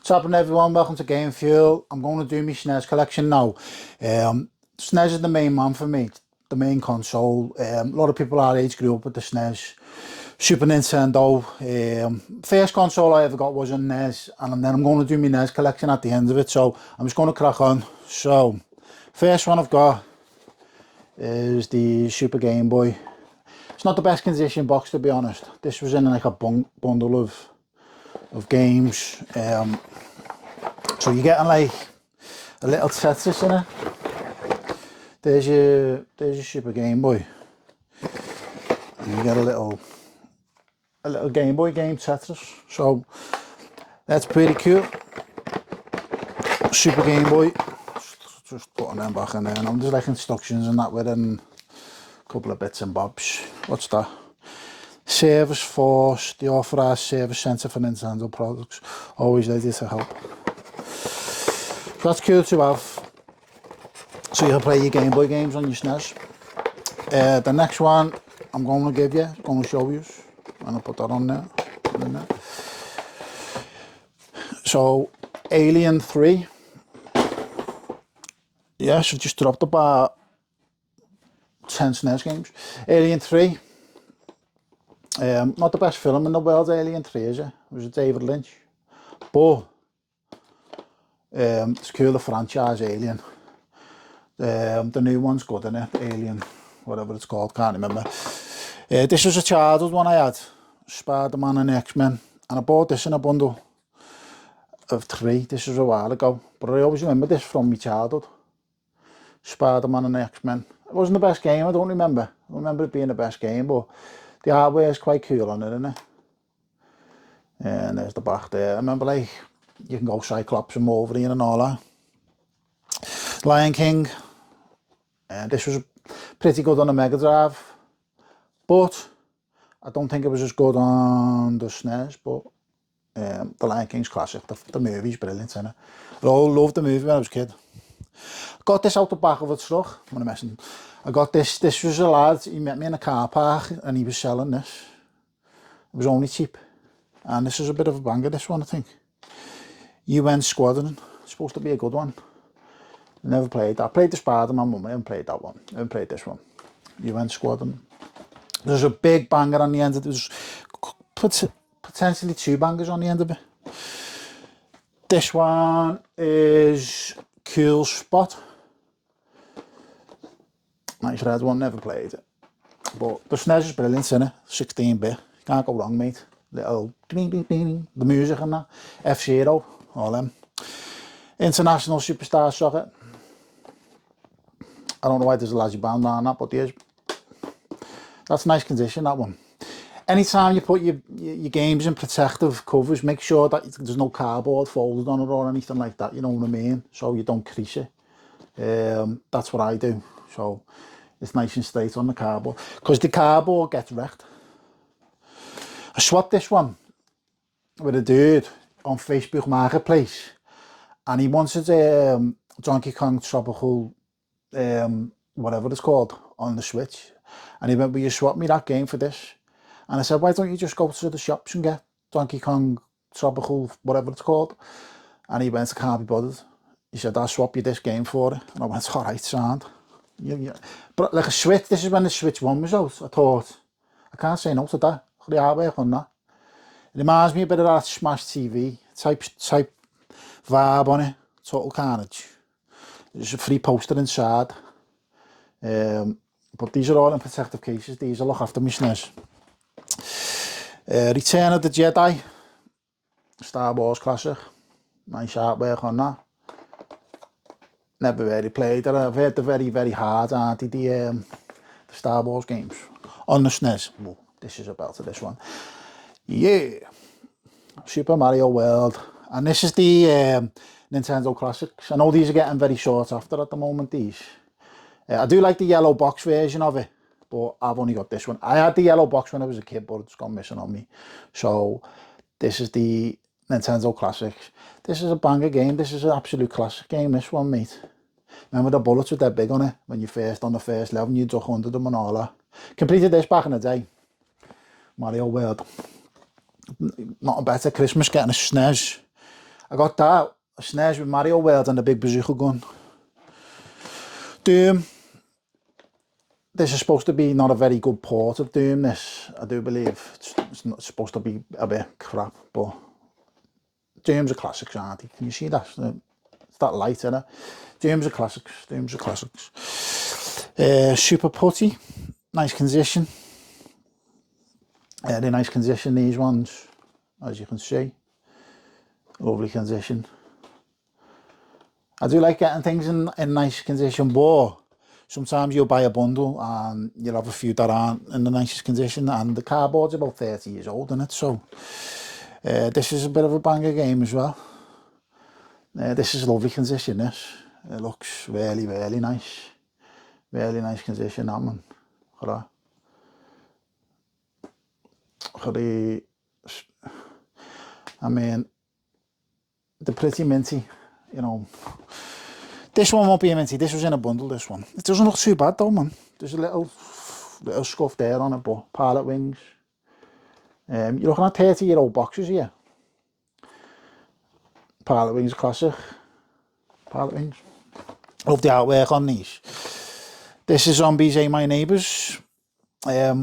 What's happening, everyone? Welcome to Game Fuel. I'm going to do my Snes collection now. Snes is the main man for me, the main console. A lot of people our age grew up with the Snes. Super Nintendo. First console I ever got was a NES, and then I'm going to do my NES collection at the end of it, so I'm just going to crack on. So, first one I've got is the Super Game Boy. It's not the best condition box, to be honest. This was in like a bundle of games. So you're getting like a little Tetris in it. There's your Super Game Boy. And you get a little Game Boy game Tetris. So that's pretty cool. Super Game Boy. Just putting them back in there. And there's like instructions and that with it, and a couple of bits and bobs. What's that? Service Force, the authorised service centre for Nintendo products, always ready to help. So that's cool to have, so you can play your Game Boy games on your SNES. The next one I'm going to give you, I'm going to show you, and I'll put that on there. So, Alien 3. Yes, I've just dropped about 10 SNES games. Alien 3. Not the best film in the world, Alien 3, is it? It was a David Lynch. But it's cool, the franchise Alien. The new one's good, in it? Alien, whatever it's called, can't remember. This was a childhood one I had. Spider-Man and X-Men. And I bought this in a bundle of 3. This was a while ago. But I always remember this from my childhood. Spider-Man and X-Men. It wasn't the best game, I don't remember. I don't remember it being the best game, but the hardware is quite cool on it, isn't it? And there's the back there. I remember, like, you can go Cyclops and Wolverine and all that. Lion King. And this was pretty good on the Megadrive, but I don't think it was as good on the SNES. But the Lion King's classic. The movie's brilliant, isn't it? I loved the movie when I was a kid. I got this out the back of a truck. I'm messing. I got this. This was a lad. He met me in a car park and he was selling this. It was only cheap, and this is a bit of a banger. This one, I think. UN Squadron. It's supposed to be a good one. Never played that. I played the Spider-Man one. I haven't played that one. I haven't played this one. UN Squadron. There's a big banger on the end of it. There's potentially 2 bangers on the end of it. This one is Cool Spot. Nice red one, never played it. But the SNES is brilliant, isn't it? 16-bit. Can't go wrong, mate. Little ding ding ding, the music and that. F-Zero, all them. International Superstar Soccer. I don't know why there's a Lassie band on that, but there's. That's nice condition, that one. Anytime you put your games in protective covers, make sure that there's no cardboard folded on it or anything like that, you know what I mean? So you don't crease it. That's what I do. So it's nice and straight on the cardboard, because the cardboard gets wrecked. I swapped this one with a dude on Facebook Marketplace, and he wanted Donkey Kong Tropical, whatever it's called, on the Switch. And he went, will you swap me that game for this? And I said, why don't you just go to the shops and get Donkey Kong Tropical, whatever it's called? And he went, I can't be bothered. He said, I'll swap you this game for it. And I went, alright, sound. Yeah. But like a Switch, this is when the Switch 1 was out. I thought, I can't say no to that. The artwork on that. It reminds me a bit of that Smash TV type vibe on it. Total Carnage. There's a free poster inside. But these are all in protective cases. These are look after my SNES. Return of the Jedi. Star Wars classic. Nice artwork on that. Never really played it. I've heard they're very, very hard, aren't they, the Star Wars games. On the SNES. Whoa, this is a belter, this one. Yeah. Super Mario World. And this is the Nintendo Classics. I know these are getting very short after at the moment, these. I do like the yellow box version of it, but I've only got this one. I had the yellow box when I was a kid, but it's gone missing on me. So this is the Nintendo Classics. This is a banger game. This is an absolute classic game, this one, mate. Remember the bullets were that big on it when you first on the first level and you duck under them and all that. Completed this back in the day. Mario World. Not a better Christmas getting a SNES I got that, a Snes with Mario World and a big bazooka gun. Doom. This is supposed to be not a very good port of Doom, this, I do believe. It's not supposed to be a bit crap, but Doom's a classics, aren't they? Can you see that? It's that light in it. Doom's a classics, Doom's a classics. Super putty, nice condition. They're nice condition, these ones, as you can see. Lovely condition. I do like getting things in nice condition, but sometimes you'll buy a bundle and you'll have a few that aren't in the nicest condition, and the cardboard's about 30 years old, isn't it? So this is a bit of a banger game as well. This is lovely condition, this. It looks really, really nice. Really nice condition, that one. Look at that. I mean, they're pretty minty, you know. This one won't be a minty, this was in a bundle, this one. It doesn't look too bad though, man. There's a little scuff there on it, but pilot wings. You're looking at 30-year-old boxes here. Pilot wings, classic. Pilot wings. Love the artwork on these. This is Zombies Ain't My Neighbours. Yeah,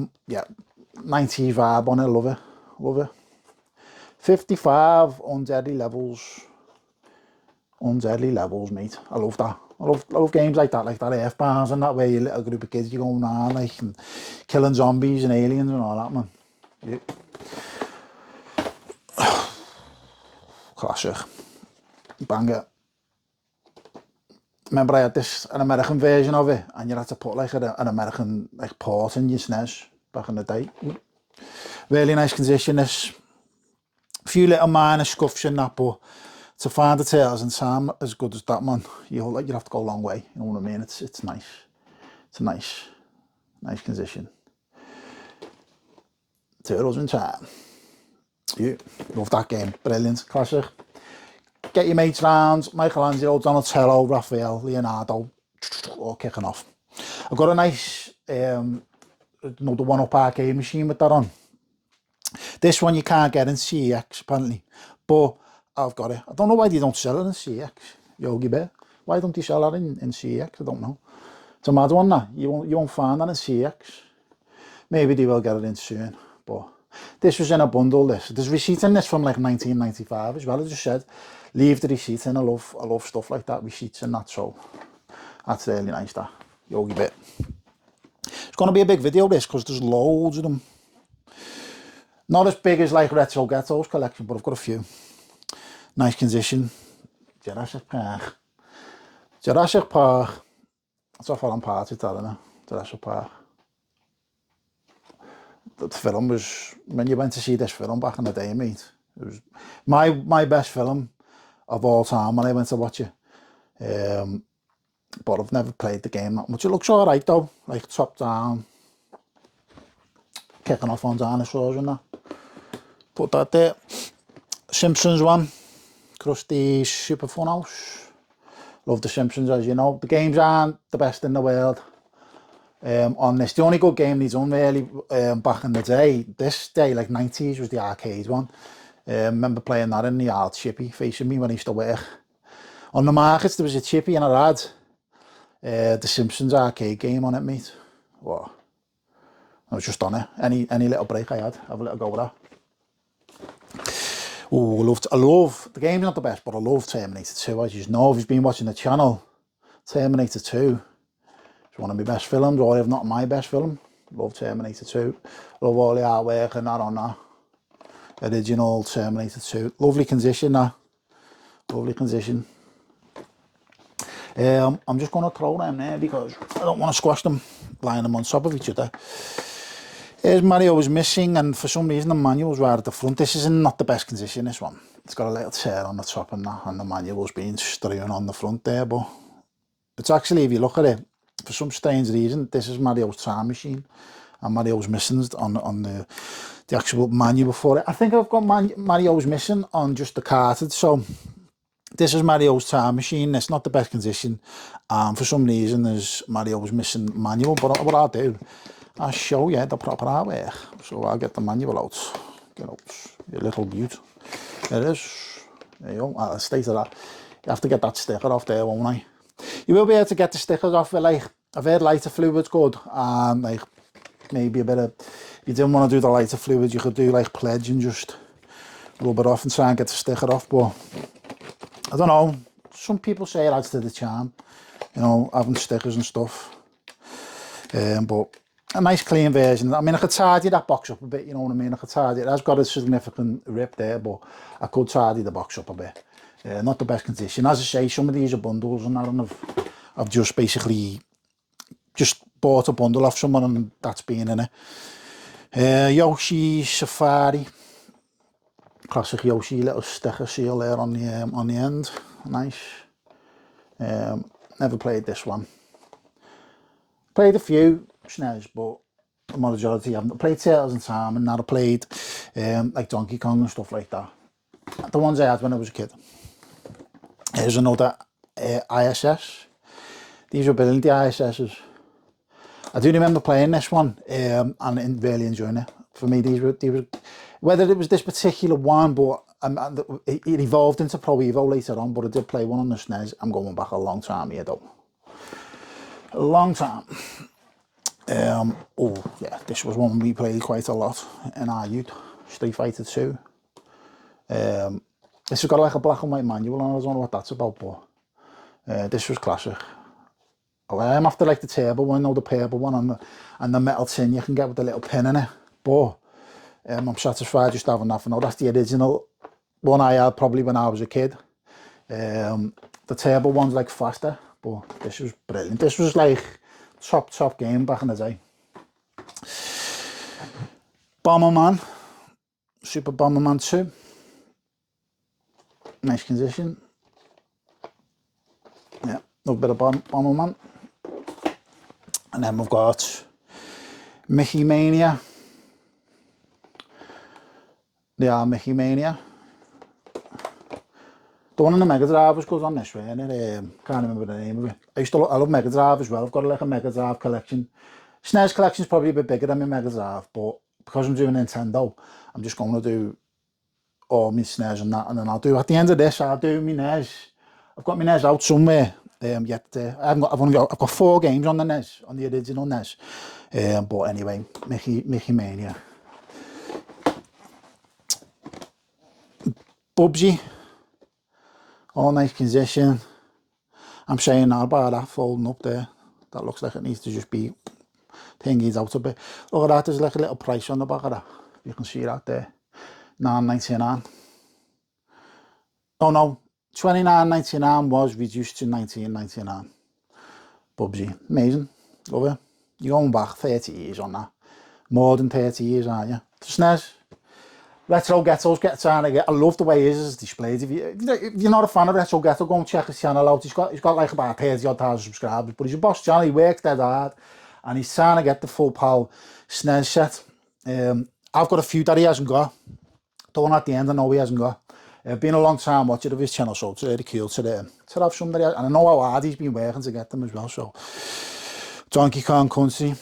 90s vibe on it, love it, love it. 55 undeadly levels. Undeadly levels, mate. I love that. I love games like that Earth bars and that, where your little group of kids, you're going around like and killing zombies and aliens and all that, man. Yeah. Classic. Banger. Remember I had an American version of it, and you had to put like an American like port in your SNES back in the day. Really nice condition, this. A few little minor scuffs in that, but to find the Turtles and Sam as good as that, man, you'd have to go a long way, you know what I mean? It's nice. It's a nice condition. Turtles in Time. Yeah, love that game. Brilliant, classic. Get your mates round, Michelangelo, Donatello, Raphael, Leonardo, all kicking off. I've got a nice, the 1-up arcade machine with that on. This one you can't get in CEX apparently, but I've got it. I don't know why they don't sell it in CEX, Yogi Bear. Why don't they sell that in CEX? I don't know. It's a mad one, that. You won't find that in CEX. Maybe they will get it in soon, but this was in a bundle, this. There's receipt in this from like 1995 as well. I just said, leave the receipt in. I love stuff like that, receipts and that, so that's really nice, that. Yogi Bear. It's going to be a big video, this, because there's loads of them. Not as big as like Retro Ghetto's collection, but I've got a few. Nice condition. Jurassic Park. Jurassic Park. That's off on party, that, isn't it? Jurassic Park. The film was, when you went to see this film back in the day, mate, it was my best film of all time when I went to watch it. But I've never played the game that much. It looks alright though, like top down, kicking off on dinosaurs and that. Put that there. Simpsons one, Krusty's Super Funhouse. Love the Simpsons, as you know. The games aren't the best in the world. On this, the only good game they've done really back in the day, like 90s, was the arcade one. Remember playing that in the old chippy facing me when I used to work. On the markets there was a chippy and I had the Simpsons arcade game on it, mate. Wow. I was just on it. Any little break I had, have a little go with that. Oh, I love, the game's not the best, but I love Terminator 2, as you know, if you've been watching the channel. Terminator 2 is one of my best films, or if not my best film. Love Terminator 2. Love all the artwork and that on that. Original Terminator 2. Lovely condition, that. Lovely condition. I'm just going to throw them there because I don't want to squash them, laying them on top of each other. Here's Mario was missing, and for some reason the manuals were at the front. This is in not the best condition, this one. It's got a little tear on the top and that, and the manual's been strewn on the front there, but it's actually, if you look at it, for some strange reason, this is Mario's time machine, and Mario's missing on the actual manual for it. I think I've got Mario's missing on just the cartridge, so this is Mario's time machine. It's not the best condition, and for some reason there's Mario's missing manual, but what I'll do, I'll show you the proper artwork. So I'll get the manual out. Get out, you little beaut. There it is. There you go, I'll stay to that. You have to get that sticker off there, won't I? You will be able to get the stickers off with like, I've heard lighter fluid's good, and like maybe a bit of, if you didn't want to do the lighter fluid, you could do like pledge and just rub it off and try and get the sticker off, but I don't know, some people say it adds to the charm, you know, having stickers and stuff, but a nice clean version. I mean, I could tidy that box up a bit, you know what I mean, I could tidy it, has got a significant rip there, but I could tidy the box up a bit. Not the best condition. As I say, some of these are bundles and that, and I've just basically just bought a bundle off someone and that's been in it. Yoshi Safari. Classic Yoshi, little sticker seal there on the end. Nice. Never played this one. Played a few SNES, but the majority haven't. I played Turtles in Time, and now I played like Donkey Kong and stuff like that. The ones I had when I was a kid. Here's another ISS. These were brilliant, the ISS's. I do remember playing this one and really enjoying it. For me, these were whether it was this particular one, but it evolved into Pro Evo later on, but I did play one on the SNES. I'm going back a long time here though. A long time. Oh yeah, this was one we played quite a lot in our youth. Street Fighter 2. This has got like a black and white manual on it. I don't know what that's about, but this was classic. I'm after like the turbo one, the purple one, and the metal tin you can get with the little pin in it. But I'm satisfied just having that for now. That's the original one I had probably when I was a kid. The turbo one's like faster, but this was brilliant. This was like top game back in the day. Bomberman, Super Bomberman 2. Nice condition. Yeah, a little bit of Bomberman. And then we've got Mickey Mania. They are Mickey Mania. The one on the Megadrive was good on this, wasn't it? Can't remember the name of it. I love Megadrive as well. I've got like a Megadrive collection. Snes Collection is probably a bit bigger than my Megadrive, but because I'm doing Nintendo, I'm just going to do all my SNES and that, and then I'll do, at the end of this, I'll do my NES. I've got my NES out somewhere, yet I've got 4 games on the NES, on the original NES. But anyway, Mickey Mania. Bubsy, all nice condition. I'm saying that about that folding up there. That looks like it needs to just be thingied out a bit. Look at that, there's like a little price on the back of that. You can see that there. $9.99. Oh no, $29.99 was reduced to $19.99. Bubsy, amazing, love it. You're going back 30 years on that. More than 30 years, aren't you? The SNES, Retro Ghetto's trying to get. I love the way his is displayed. If you're not a fan of Retro Ghetto, go and check his channel out. He's got like about 30,000 subscribers, but he's a boss channel. He works dead hard, and he's trying to get the full PAL SNES set. I've got a few that he hasn't got. The one at the end I know he hasn't got. Been a long time watching of his channel, so it's really cool to have some that he has, and I know how hard he's been working to get them as well. So Donkey Kong Country,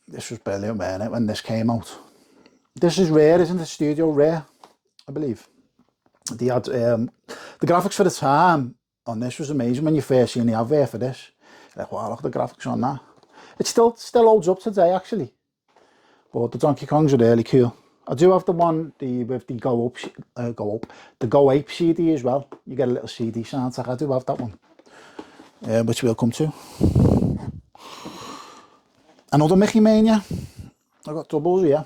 this was brilliant, wasn't it, when this came out. This is rare, isn't it? Studio Rare, I believe. They had the graphics for the time on this was amazing. When you first seen the advert for this, you're like, wow, look at the graphics on that. It still holds up today actually. But the Donkey Kongs are really cool. I do have the one with the the Go Ape CD as well. You get a little CD soundtrack. I do have that one, which we'll come to. Another Mickey Mania. I got doubles here.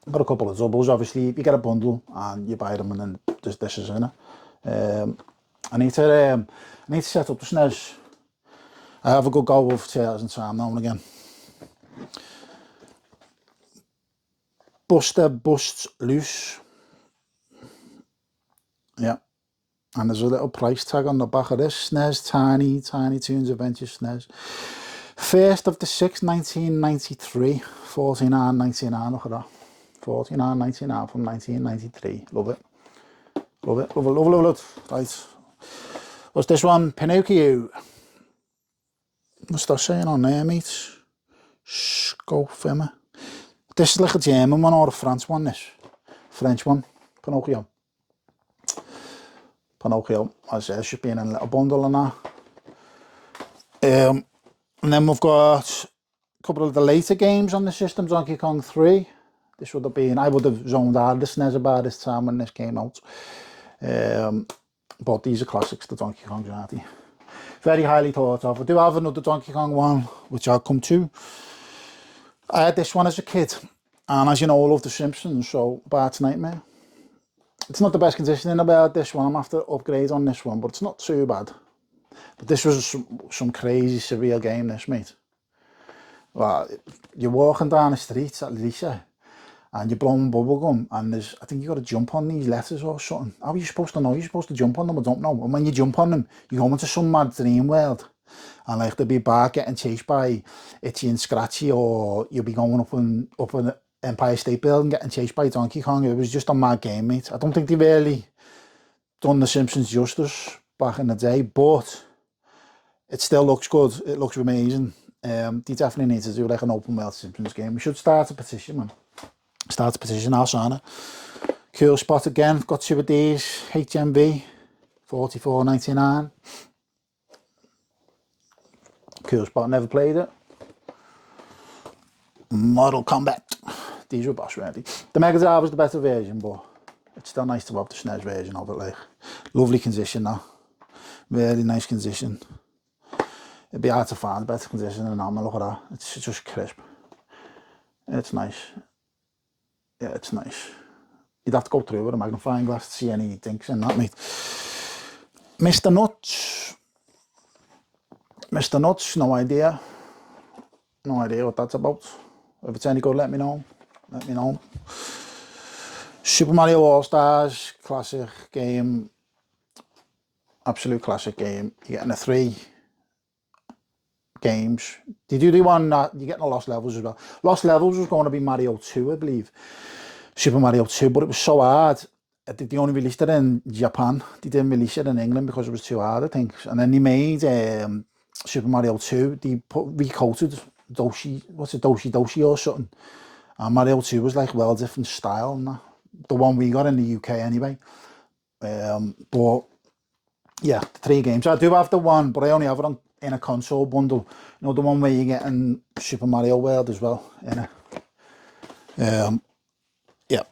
I've got a couple of doubles. Obviously, if you get a bundle and you buy them, and then this is in it. I need to set up the SNES. I have a good go of Turtles in Time now and again. Buster Busts Loose. Yeah. And there's a little price tag on the back of this. SNES Tiny Toons Adventure SNES. 1st of the 6th, 1993. $49.99. Look at that. $49.99 from 1993. Love it. Love it. Love it. Love it. Love it. Right. What's this one? Pinocchio. What's that saying on there, mate? Scofema. This is like a German one or a French one, this. French one. Pinocchio. Pinocchio, as I said, should be in a little bundle and that. And then we've got a couple of the later games on the system. Donkey Kong 3. This would have been, I would have zoned out of the SNES about this time when this came out. But these are classics, the Donkey Kong Journey. Very highly thought of. I do have another Donkey Kong one, which I'll come to. I had this one as a kid, and as you know, I love The Simpsons, so Bart's Nightmare. It's not the best conditioning about this one. I'm going to have to upgrade on this one, but it's not too bad. But this was some crazy surreal game, this, mate. Well, you're walking down the streets at Lisa, and you're blowing bubblegum, and I think you got to jump on these letters or something. How are you supposed to know? You're supposed to jump on them, I don't know. And when you jump on them, you go into some mad dream world. And like, there'll be Bart getting chased by Itchy and Scratchy, or you'll be going up an Empire State Building getting chased by Donkey Kong. It was just a mad game, mate. I don't think they really done The Simpsons justice back in the day, but it still looks good. It looks amazing. They definitely need to do like an open world Simpsons game. We should start a petition, man. Start a petition, I'll sign it. Cool spot again. Got two of these. HMV, $44.99. Cool spot. Never played it. Mortal Kombat. These were boss ready. The Megadrive was the better version, but it's still nice to have the SNES version of it. Like, lovely condition now. Really nice condition. It'd be hard to find better condition than that, man. Look at that. It's just crisp. It's nice. Yeah, it's nice. You'd have to go through with a magnifying glass to see any dinks in that, mate. Mr. Nuts. Mr. Nuts, no idea. No idea what that's about. If it's any good, let me know. Let me know. Super Mario All-Stars, classic game. Absolute classic game. You're getting 3 games. Did you do one that you're getting the Lost Levels as well? Lost Levels was going to be Mario 2, I believe. Super Mario 2, but it was so hard. They only released it in Japan. They didn't release it in England because it was too hard, I think. And then they made Super Mario 2. They recoated Doshi, what's it, Doshi or something. And Mario 2 was like, well, different style and that. The one we got in the UK anyway. But yeah, 3 games. I do have the one, but I only have it in a console bundle. You know, the one where you get in Super Mario World as well. In it. Yeah,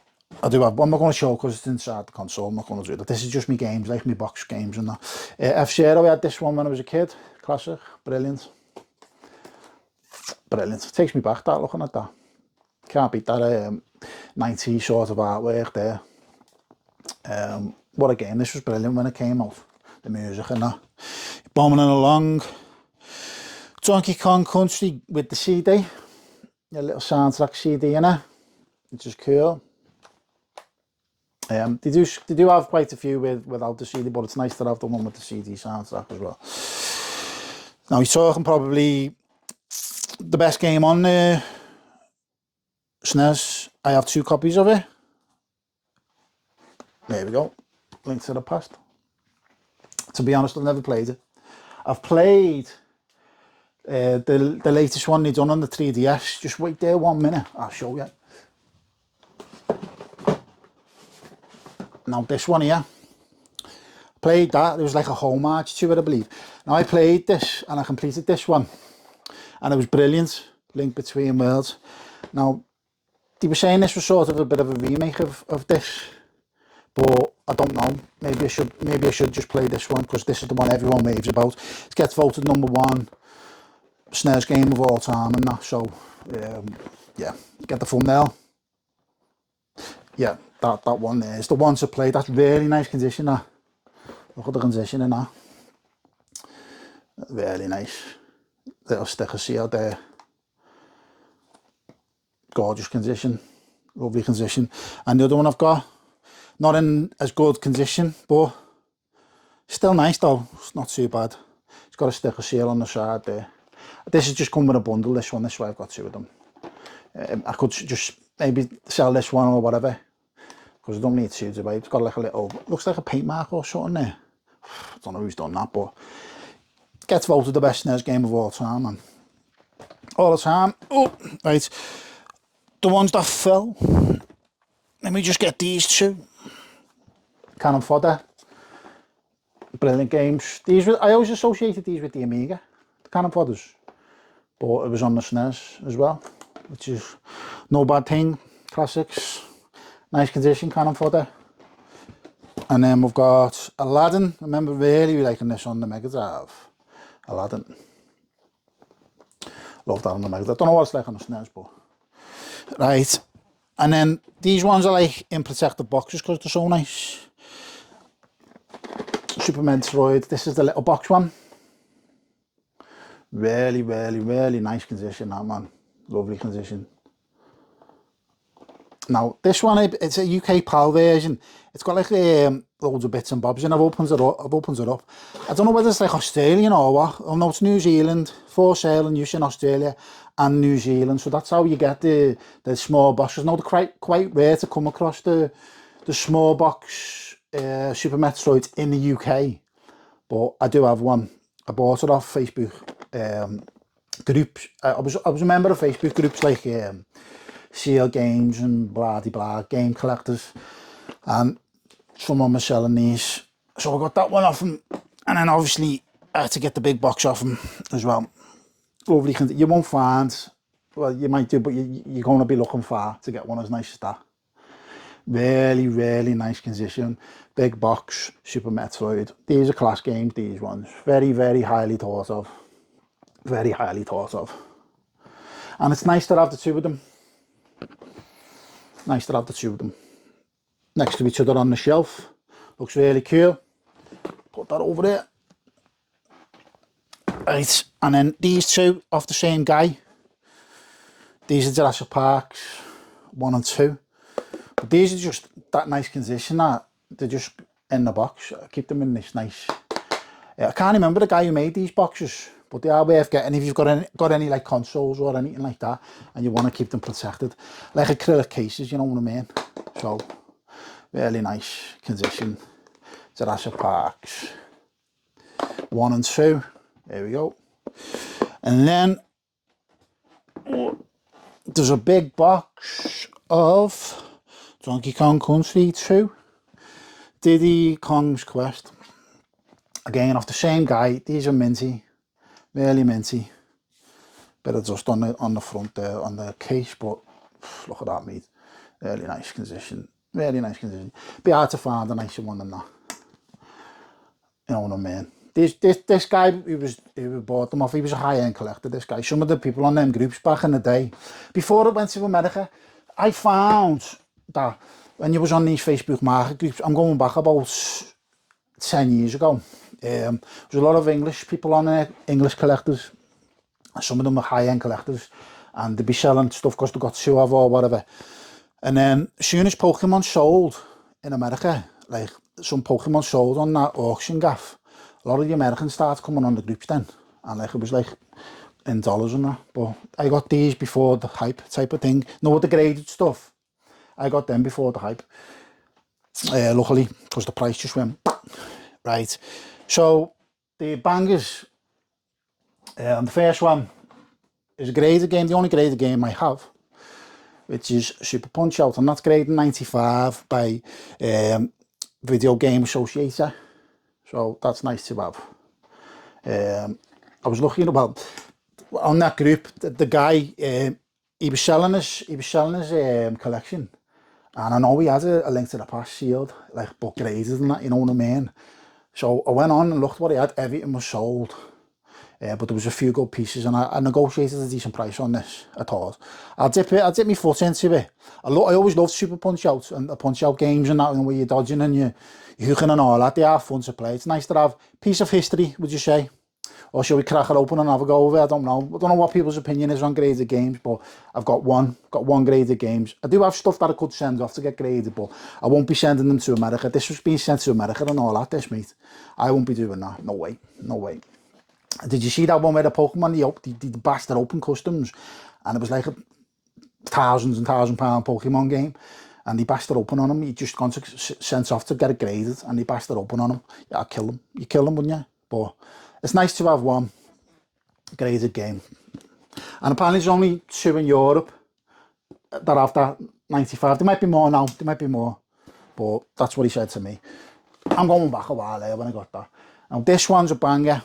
I do have one. I'm not going to show because it's inside the console. I'm not going to do that. This is just me games, like me box games and that. F-Zero, I had this one when I was a kid. Classic. Brilliant. Brilliant. It takes me back, that, looking at that. Can't beat that 90s sort of artwork there. What a game. This was brilliant when it came out. The music and that. Bombing along. Donkey Kong Country with the CD. A little soundtrack CD in it, which is cool. They do have quite a few without the CD, but it's nice to have the one with the CD soundtrack as well. Now he's talking probably the best game on the SNES. I have 2 copies of it. There we go. Link to the Past. To be honest, I've never played it. I've played the latest one they done on the 3DS. Just wait there 1 minute. I'll show you. Now this one here. Played that. There was like a homage to it, I believe. Now I played this and I completed this one. And it was brilliant. Link Between Worlds. Now, they were saying this was sort of a bit of a remake of this. But I don't know. Maybe I should just play this one because this is the one everyone raves about. It gets voted #1 SNES game of all time and that. So yeah, get the thumbnail. Yeah, that one there is the one to play. That's really nice condition. That. Look at the condition in that. Really nice. Little sticker seal there. Gorgeous condition. Lovely condition. And the other one I've got. Not in as good condition, but still nice though. It's not too bad. It's got a sticker seal on the side there. This has just come with a bundle, this one. This is why I've got 2 of them. I could just maybe sell this one or whatever, because I don't need 2 to buy. It's got like a little, looks like a paint mark or something there. I don't know who's done that, but it gets voted the best SNES game of all time, man. All the time. Oh, right. The ones that fell. Let me just get these 2. Cannon fodder. Brilliant games. I always associated these with the Amiga, the cannon fodders. But it was on the SNES as well, which is no bad thing. Classics, nice condition cannon fodder. And then we've got Aladdin. I remember really liking this on the Megadrive. Aladdin. Love that on the Megadrive. I don't know what it's like on the SNES, but right. And then these ones are like in protected boxes because they're so nice. Super Metroid. This is the little box one. Really nice condition, that man. Lovely condition. Now this one, it's a UK PAL version. It's got like loads of bits and bobs, and I've opened it up. I don't know whether it's like Australian or what. Oh no, it's New Zealand. For sale and use in Australia and New Zealand. So that's how you get the small boxes. Now they're quite rare to come across the small box Super Metroid in the UK. But I do have one. I bought it off Facebook groups. I was a member of Facebook groups like Seal Games and blah de blah, game collectors, and someone was selling these, so I got that one off him, and then obviously I had to get the big box off him as well. Lovely. You won't find, well you might do, but you're going to be looking far to get one as nice as that. Really nice condition, big box, Super Metroid. These are class games, these ones. Very highly thought of. Very highly thought of. And it's nice to have the two of them. Nice to have the two of them next to each other on the shelf. Looks really cool. Put that over there. Right, and then these two off the same guy. These are Jurassic Parks 1 and 2. But these are just that nice condition that they're just in the box. I keep them in this nice. I can't remember the guy who made these boxes, but they are worth getting if you've got any like consoles or anything like that, and you want to keep them protected, like acrylic cases. You know what I mean? So really nice condition. Jurassic Parks 1 and 2. There we go. And then there's a big box of Donkey Kong Country 2, Diddy Kong's Quest. Again, off the same guy. These are minty, really minty. Bit of dust on the front there, on the case, but look at that, mate. Really nice condition. Really nice condition. Be hard to find a nicer one than that. You know what I mean? This guy who bought them off, he was a high-end collector, this guy. Some of the people on them groups back in the day, before it went to America, I found that when you was on these Facebook market groups, I'm going back about 10 years ago, there was a lot of English people on there, English collectors. Some of them were high-end collectors, and they'd be selling stuff because they got two of or whatever. And then as soon as Pokemon sold in America, like some Pokemon sold on that auction gaff, a lot of the Americans started coming on the groups then, and like it was like in dollars and that. But I got these before the hype type of thing. No, the graded stuff, I got them before the hype. Luckily, because the price just went right. So the bangers, the first one is a graded game, the only graded game I have, which is Super Punch Out, and that's graded 95 by Video Game Associator. So that's nice to have. I was looking about on that group. The guy, he was selling his collection, and I know he has a Link to the Past sealed, like book graded and that. You know what I mean? So I went on and looked what he had. Everything was sold, but there was a few good pieces, and I negotiated a decent price on this. I thought I'll dip my foot into it. I always loved Super Punch Out and the Punch Out games and that, and where you're dodging and you're hooking and all that. They are fun to play. It's nice to have a piece of history, would you say? Or shall we crack it open and have a go over it? I don't know. I don't know what people's opinion is on graded games, but I've got one graded games. I do have stuff that I could send off to get graded, but I won't be sending them to America. This was being sent to America and all that, this, mate. I won't be doing that. No way. No way. Did you see that one where the Pokemon, the bastard open customs, and it was like a thousands and £1,000 Pokemon game, and he bastard open on him. He just gone sent off to get it graded, and he bastard open on him. Yeah, I'd kill him. You kill him, wouldn't you? But it's nice to have one graded game. And apparently there's only 2 in Europe that have that 95. There might be more now. There might be more, but that's what he said to me. I'm going back a while there when I got that. Now this one's a banger.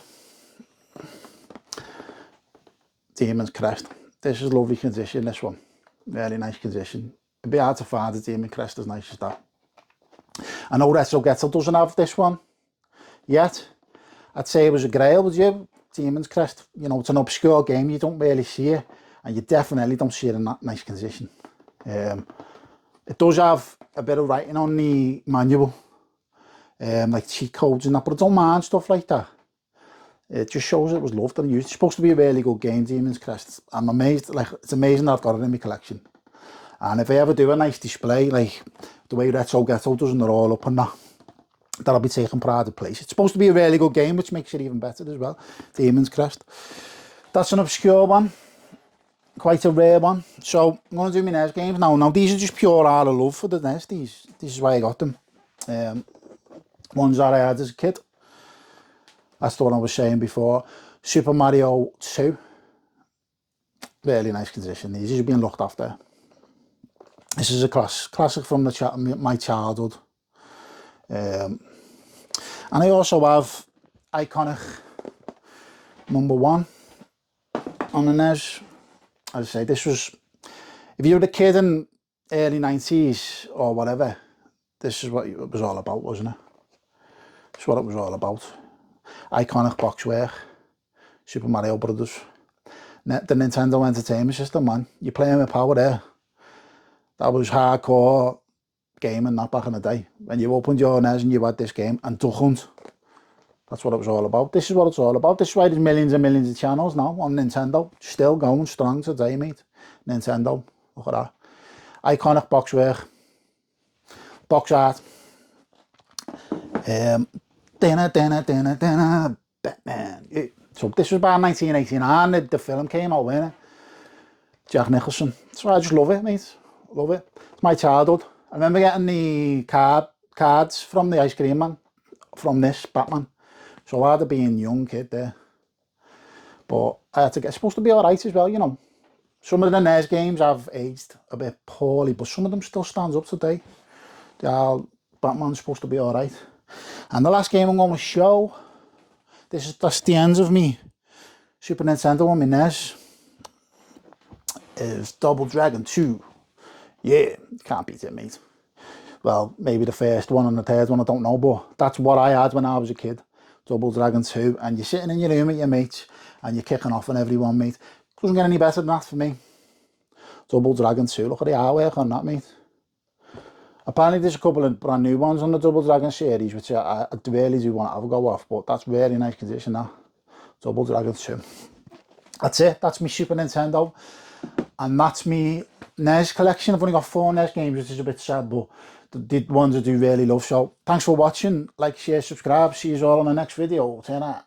Demon's Crest. This is lovely condition, this one. Really nice condition. It'd be hard to find a Demon Crest as nice as that. I know Retro Ghetto doesn't have this one yet. I'd say it was a grail, would you? Demon's Crest. You know, it's an obscure game, you don't really see it, and you definitely don't see it in that nice condition. It does have a bit of writing on the manual, like cheat codes and that, but I don't mind stuff like that. It just shows it was loved and used. It's supposed to be a really good game, Demon's Crest. I'm amazed, like, it's amazing that I've got it in my collection. And if I ever do a nice display, like the way Retro Ghetto does, and they're all up on that, that'll be taking pride of place. It's supposed to be a really good game, which makes it even better as well. Demon's Crest. That's an obscure one. Quite a rare one. So I'm going to do my NES games now. Now these are just pure out of love for the NES. This is why I got them. Ones that I had as a kid. That's the one I was saying before. Super Mario 2. Really nice condition. These are being looked after. This is a classic from my childhood. And I also have iconic #1 on the NES. As I say, this was, if you were a kid in early 90s or whatever, this is what it was all about, wasn't it? That's what it was all about. Iconic boxwork, Super Mario Brothers, the Nintendo Entertainment System, man. You're playing with power there. That was hardcore gaming, that back in the day. When you opened your NES and you had this game, and Duck Hunt. That's what it was all about. This is what it's all about. This is why there's millions and millions of channels now on Nintendo. Still going strong today, mate. Nintendo, look at that. Iconic boxwork. Box art. Batman. So this was about 1989, the film came out, wasn't it? Jack Nicholson. So I just love it, mate. Love it. It's my childhood. I remember getting the cards from the ice cream man, from this Batman. So I had to be a young kid there. But I had to get, it's supposed to be alright as well, you know. Some of the NES games have aged a bit poorly, but some of them still stands up today. Batman's supposed to be alright. And the last game I'm going to show, that's the ends of me Super Nintendo on my NES, is Double Dragon 2. Yeah, can't beat it, mate. Well, maybe the first one and the third one, I don't know, but that's what I had when I was a kid. Double Dragon 2, and you're sitting in your room with your mates, and you're kicking off on everyone, mate. Doesn't get any better than that for me. Double Dragon 2, look at the artwork on that, mate. Apparently there's a couple of brand new ones on the Double Dragon series, which I really do want to have a go off, but that's really nice condition, that. Double Dragon 2. That's it, that's my Super Nintendo, and that's me NES collection. I've only got 4 NES games, which is a bit sad, but the ones I do really love. So thanks for watching, like, share, subscribe, see you all on the next video. See you later.